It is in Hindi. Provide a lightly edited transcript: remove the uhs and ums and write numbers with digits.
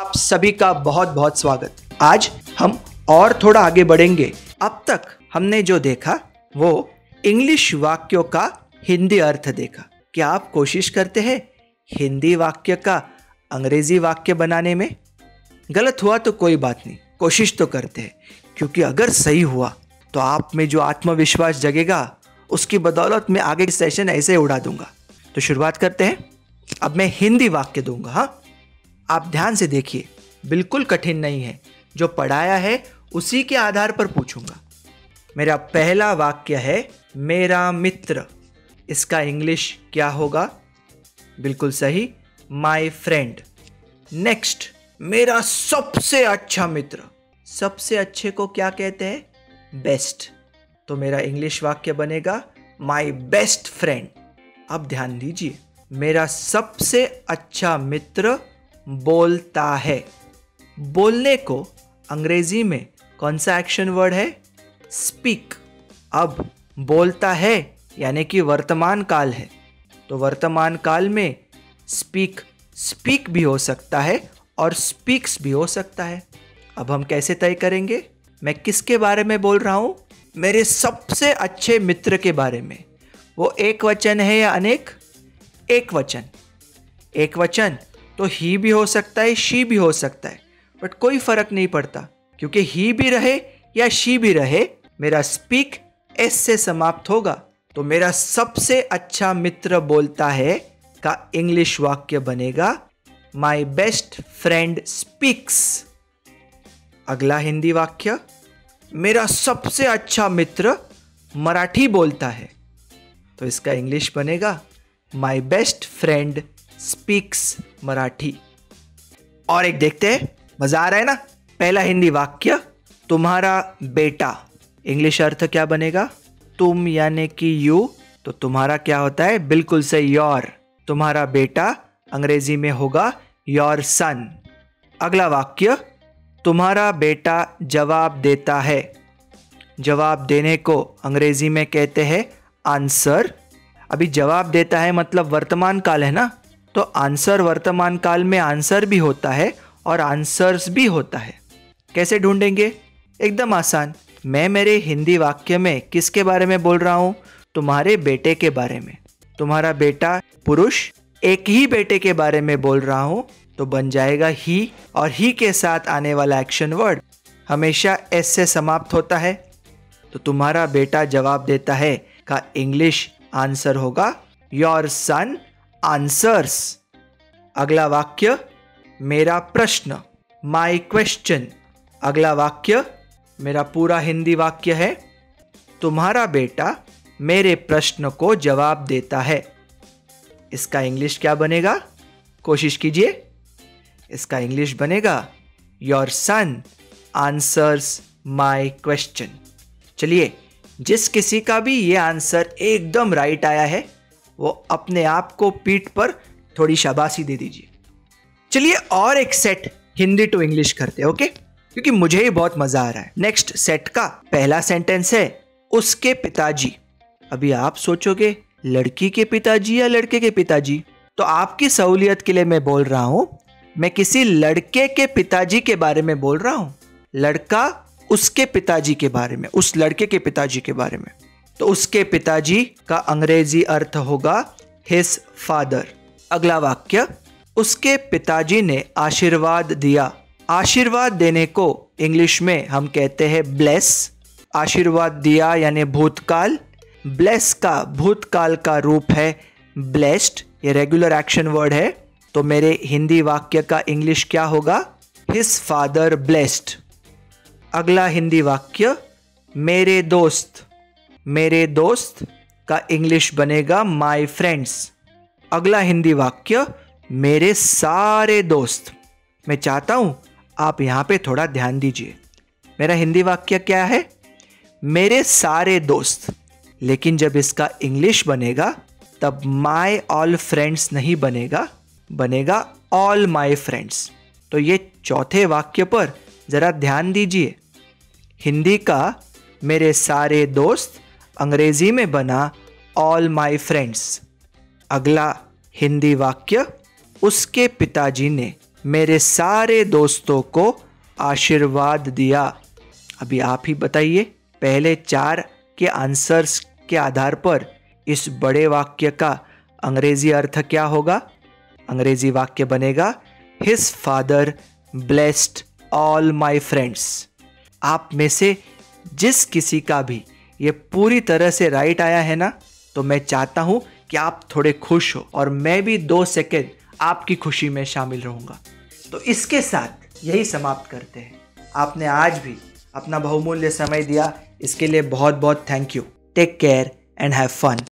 आप सभी का बहुत बहुत स्वागत। आज हम और थोड़ा आगे बढ़ेंगे। अब तक हमने जो देखा वो इंग्लिश वाक्यों का हिंदी अर्थ देखा। क्या आप कोशिश करते हैं हिंदी वाक्य का अंग्रेजी वाक्य बनाने में? गलत हुआ तो कोई बात नहीं, कोशिश तो करते हैं, क्योंकि अगर सही हुआ तो आप में जो आत्मविश्वास जगेगा उसकी बदौलत मैं आगे के सेशन ऐसे उड़ा दूंगा। तो शुरुआत करते हैं। अब मैं हिंदी वाक्य दूंगा। हाँ, आप ध्यान से देखिए, बिल्कुल कठिन नहीं है। जो पढ़ाया है उसी के आधार पर पूछूंगा। मेरा पहला वाक्य है मेरा मित्र। इसका इंग्लिश क्या होगा? बिल्कुल सही, माय फ्रेंड। नेक्स्ट, मेरा सबसे अच्छा मित्र। सबसे अच्छे को क्या कहते हैं? बेस्ट। तो मेरा इंग्लिश वाक्य बनेगा माय बेस्ट फ्रेंड। अब ध्यान दीजिए, मेरा सबसे अच्छा मित्र बोलता है। बोलने को अंग्रेजी में कौन सा एक्शन वर्ड है? स्पीक। अब बोलता है यानी कि वर्तमान काल है, तो वर्तमान काल में स्पीक भी हो सकता है और स्पीक्स भी हो सकता है। अब हम कैसे तय करेंगे मैं किसके बारे में बोल रहा हूं? मेरे सबसे अच्छे मित्र के बारे में। वो एक वचन है या अनेक? एक वचन। एक वचन तो ही भी हो सकता है, शी भी हो सकता है, बट कोई फर्क नहीं पड़ता, क्योंकि ही भी रहे या शी भी रहे, मेरा स्पीक एस से समाप्त होगा। तो मेरा सबसे अच्छा मित्र बोलता है का इंग्लिश वाक्य बनेगा माय बेस्ट फ्रेंड स्पीक्स। अगला हिंदी वाक्य, मेरा सबसे अच्छा मित्र मराठी बोलता है, तो इसका इंग्लिश बनेगा my best friend speaks Marathi. और एक देखते हैं, मजा आ रहा है ना? पहला हिंदी वाक्य, तुम्हारा बेटा। इंग्लिश अर्थ क्या बनेगा? तुम यानी कि यू, तो तुम्हारा क्या होता है? बिल्कुल सही, योर। तुम्हारा बेटा अंग्रेजी में होगा योर सन। अगला वाक्य, तुम्हारा बेटा जवाब देता है। जवाब देने को अंग्रेजी में कहते हैं आंसर। अभी जवाब देता है मतलब वर्तमान काल है ना, तो आंसर वर्तमान काल में आंसर भी होता है और आंसर्स भी होता है। कैसे ढूंढेंगे? एकदम आसान। मैं मेरे हिंदी वाक्य में किसके बारे में बोल रहा हूं? तुम्हारे बेटे के बारे में। तुम्हारा बेटा पुरुष, एक ही बेटे के बारे में बोल रहा हूं, तो बन जाएगा ही, और ही के साथ आने वाला एक्शन वर्ड हमेशा एस से समाप्त होता है। तो तुम्हारा बेटा जवाब देता है का इंग्लिश आंसर होगा योर सन आंसर्स। अगला वाक्य, मेरा प्रश्न, माय क्वेश्चन। अगला वाक्य मेरा पूरा हिंदी वाक्य है, तुम्हारा बेटा मेरे प्रश्न को जवाब देता है। इसका इंग्लिश क्या बनेगा? कोशिश कीजिए। इसका इंग्लिश बनेगा your son answers my question. चलिए, जिस किसी का भी ये आंसर एकदम राइट आया है वो अपने आप को पीठ पर थोड़ी शाबाशी दे दीजिए। चलिए और एक सेट हिंदी टू इंग्लिश करते हैं, ओके? क्योंकि मुझे ही बहुत मजा आ रहा है। नेक्स्ट सेट का पहला सेंटेंस है उसके पिताजी। अभी आप सोचोगे लड़की के पिताजी या लड़के के पिताजी, तो आपकी सहूलियत के लिए मैं बोल रहा हूं, मैं किसी लड़के के पिताजी के बारे में बोल रहा हूं। लड़का उसके पिताजी के बारे में, उस लड़के के पिताजी के बारे में। तो उसके पिताजी का अंग्रेजी अर्थ होगा हिज फादर। अगला वाक्य, उसके पिताजी ने आशीर्वाद दिया। आशीर्वाद देने को इंग्लिश में हम कहते हैं ब्लेस। आशीर्वाद दिया यानी भूतकाल। ब्लेस का भूतकाल का रूप है ब्लेस्ड। ये रेगुलर एक्शन वर्ड है। तो मेरे हिंदी वाक्य का इंग्लिश क्या होगा? His father blessed. अगला हिंदी वाक्य, मेरे दोस्त। मेरे दोस्त का इंग्लिश बनेगा माय फ्रेंड्स। अगला हिंदी वाक्य, मेरे सारे दोस्त। मैं चाहता हूं आप यहां पे थोड़ा ध्यान दीजिए। मेरा हिंदी वाक्य क्या है? मेरे सारे दोस्त। लेकिन जब इसका इंग्लिश बनेगा तब माय ऑल फ्रेंड्स नहीं बनेगा, बनेगा ऑल माय फ्रेंड्स। तो ये चौथे वाक्य पर जरा ध्यान दीजिए। हिंदी का मेरे सारे दोस्त अंग्रेजी में बना ऑल माय फ्रेंड्स। अगला हिंदी वाक्य, उसके पिताजी ने मेरे सारे दोस्तों को आशीर्वाद दिया। अभी आप ही बताइए, पहले 4 के आंसर्स के आधार पर इस बड़े वाक्य का अंग्रेजी अर्थ क्या होगा? अंग्रेजी वाक्य बनेगा his father blessed all my friends. आप में से जिस किसी का भी ये पूरी तरह से राइट आया है ना, तो मैं चाहता हूं कि आप थोड़े खुश हो और मैं भी 2 सेकेंड आपकी खुशी में शामिल रहूंगा। तो इसके साथ यही समाप्त करते हैं। आपने आज भी अपना बहुमूल्य समय दिया, इसके लिए बहुत बहुत thank you. Take care and have fun.